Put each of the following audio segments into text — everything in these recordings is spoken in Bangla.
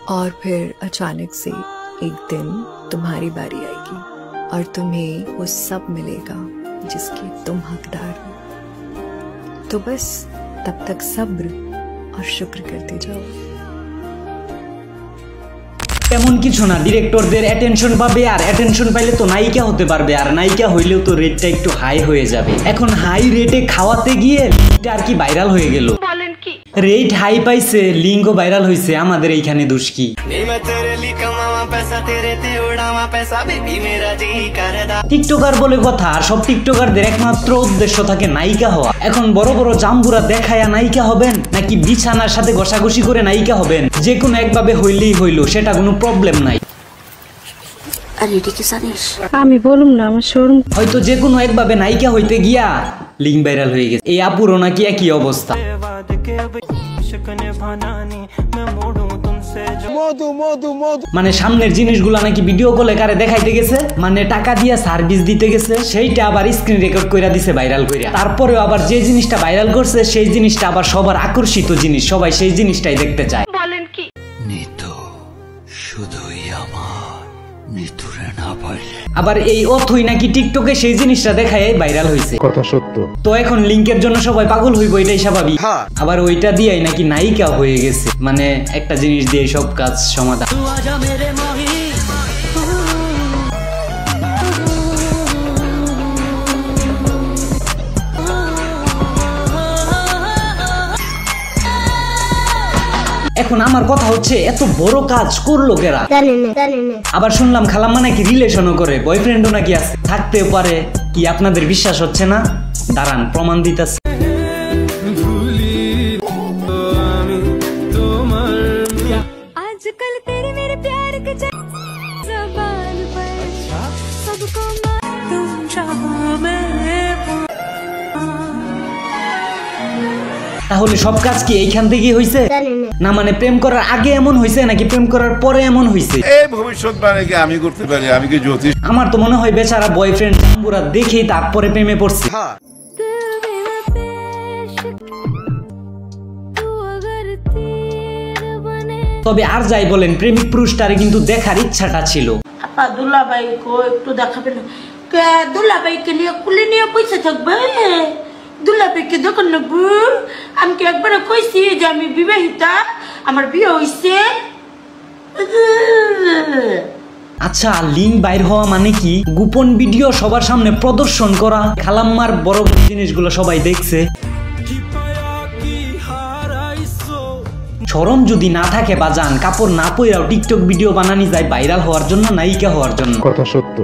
और फिर अचानक से एक दिन तुम्हारी बारी आएगी और तुम्हें वो सब मिलेगा जिसके तुम हकदार हो। तो बस तब तक सब्र और शुक्र करते जाओ। তেমন কিছু না, ডিরেক্টরদের অ্যাটেনশন পাবে আর অ্যাটেনশন পাইলে তো নায়িকা হতে পারবে, আর নায়িকা হইলেও তো রেটটা একটু হাই হয়ে যাবে। এখন হাই রেটে খাওয়াতে গিয়ে লিঙ্কটা আর কি ভাইরাল হয়ে গেল। বলেন কি রেট হাই পাইছে, লিঙ্কও ভাইরাল হইছে, আমাদের এইখানে দোষ কি? টিকটকার বলে কথা, আর সব টিকটকারদের একমাত্র উদ্দেশ্য থাকে নায়িকা হওয়া। এখন বড় বড় জাম্বুরা দেখায়া নায়িকা হবেন নাকি বিছানার সাথে ঘষাঘষি করে নায়িকা হবেন, যে কোনো একভাবে হইলেই হইল, সেটা কোনো প্রবলেম নাই। আমি বলুম না, আমার শোরুম হয়তো যে কোনো একভাবে নায়িকা হইতে গিয়া লিঙ্ক ভাইরাল হয়ে গেছে। এই আপুরও নাকি একই অবস্থা। মানে সামনের জিনিসগুলা নাকি ভিডিও কলে কারে দেখাইতে গেছে, মানে টাকা দিয়া সার্ভিস দিতে গেছে, সেইটা আবার স্ক্রিন রেকর্ড কইরা দিছে ভাইরাল কইরা। তারপরেও আবার যে জিনিসটা ভাইরাল করছে সেই জিনিসটা আবার সবার আকর্ষিত জিনিস, সবাই সেই জিনিসটাই দেখতে চায়। বলেন কি নিতো শুধুই আমার নিতুরে না পাইলে। আবার এই অথই নাকি টিকটকে সেই জিনিসটা দেখায় ভাইরাল হইছে, কথা সত্য। তো এখন লিংকের জন্য সবাই পাগল হইব, এটাই স্বাভাবিক। আবার ওইটা দিয়েই নাকি নায়িকা হয়ে গেছে, মানে একটা জিনিস দিয়ে সব কাজ সমাধান। এখন আমার কথা হচ্ছে, এত বড় কাজ করলো কেরা? আবার শুনলাম খালাম্মা নাকি রিলেশনও করে, বয়ফ্রেন্ডও নাকি আছে, থাকতেও পারে। কি আপনাদের বিশ্বাস হচ্ছে না? দাঁড়ান প্রমাণ দিতেছে। তাহলে সব কাজ কি এইখান থেকে হইছে না? মানে প্রেম করার আগে এমন হইছে নাকি প্রেম করার পরে এমন হইছে? এই ভবিষ্যৎবাণী কি আমি করতে পারি? আমি কি জ্যোতিষ? আমার তো মনে হয় বেচারা বয়ফ্রেন্ড পুরা দেখেই তারপরে প্রেমে পড়ছে। তবে আর যাই বলেন, প্রেমিক পুরুষটারে কিন্তু দেখার ইচ্ছাটা ছিল। আপা দুলাভাই কো একটু দেখাবেন? কে দুলাভাইকে নিয়ে কুলে নিয়ে পয়সা থাকবে? দুলাভাইকে দোকান নেবো? আমি কি একবার কইছি যে আমি বিবাহিতা, আমার বিয়ে হইছে? আচ্ছা, লিঙ্ক বাইর হওয়া মানে কি? গোপন ভিডিও সবার সামনে প্রদর্শন করা। খালাম্মার বড় বড় জিনিসগুলো সবাই দেখছে। শরম যদি না থাকে বাজান, কাপড় না পইরাও টিকটক ভিডিও বানানি যায় ভাইরাল হওয়ার জন্য, নায়িকা হওয়ার জন্য, কথা সত্য।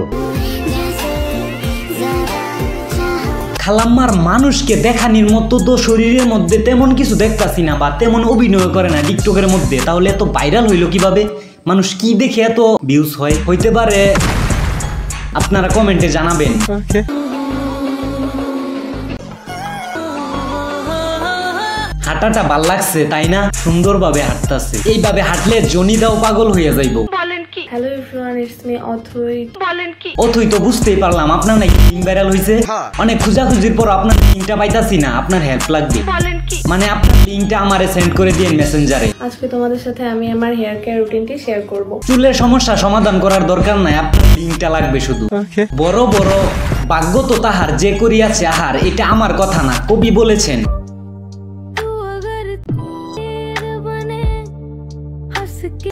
খালাম্মার মানুষকে দেখানির মতো তো শরীরের মধ্যে তেমন কিছু দেখতাছি না, বা তেমন অভিনয় করে না টিকটকের মধ্যে, তাহলে এত ভাইরাল হইলো কিভাবে? মানুষ কি দেখে এত ভিউজ হয়? হইতে পারে, আপনারা কমেন্টে জানাবেন। হাঁটাটা ভাল লাগছে তাই না? সুন্দরভাবে হাঁটতাছে, এইভাবে হাঁটলে জনিদাও পাগল হইয়া যাইব। বলেন কি? হ্যালো এভরিওয়ান, ইটস মি অথই। বলেন কি? অথই তো বুঝতেই পারলাম আপনার নাকি লিংক ভাইরাল হইছে। অনেক খোঁজাখুঁজির পর আপনার লিংকটা পাইতাছি না, আপনার হেল্প লাগবে। বলেন কি? মানে আপনার লিংকটা আমারে সেন্ড করে দিয়েন মেসেঞ্জারে। আজকে তোমাদের সাথে আমি আমার হেয়ার কেয়ার রুটিনটি শেয়ার করব। চুলের সমস্যা সমাধান করার দরকার নাই, আপনার লিংকটা লাগবে শুধু। বড় বড় ভাগ্য তো তাহার যে করিয়াছে আহার, এটা আমার কথা না, কবি বলেছেন।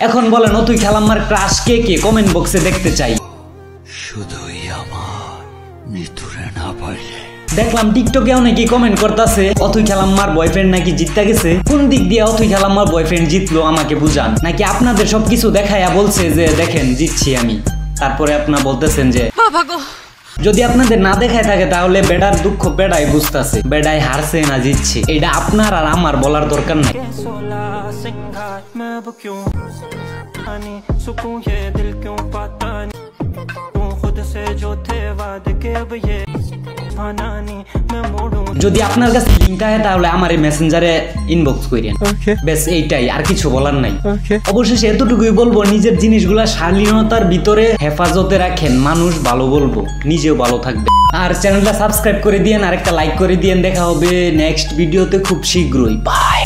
এখন বলেন, অথই খালাম্মার ক্রাশ কে কে? কমেন্ট বক্সে দেখতে চাই। শুধুই আমার নিতুরে না পাইলে। দেখলাম টিকটকে অনেকেই কমেন্ট করতেছে অথই খালাম্মার বয়ফ্রেন্ড নাকি জিততে গেছে। কোন দিক দিয়ে অথই খালাম্মার বয়ফ্রেন্ড জিতলো আমাকে বুঝান। নাকি আপনাদের সবকিছু দেখাইয়া বলছে যে দেখেন জিতছি আমি, তারপরে আপনারা বলতেছেন যে যদি আপনাদের না দেখায় থাকে তাহলে বেডার দুঃখ বেডাই বুঝতেছে, বেডাই হারছে না জিতছে, এটা আপনার আর আমার বলার দরকার নাই। যদি আপনার কাছে লিংক থাকে তাহলে আমার এই মেসেঞ্জারে ইনবক্স করেন, বেশ এইটাই, আর কিছু বলার নাই। অবশেষে এতটুকুই বলবো, নিজের জিনিসগুলা শালীনতার ভিতরে হেফাজতে রাখেন, মানুষ ভালো বলবো, নিজেও ভালো থাকবে। আর চ্যানেলটা সাবস্ক্রাইব করে দিয়েন, আর একটা লাইক করে দিয়েন। দেখা হবে নেক্সট ভিডিওতে খুব শীঘ্রই। বাই।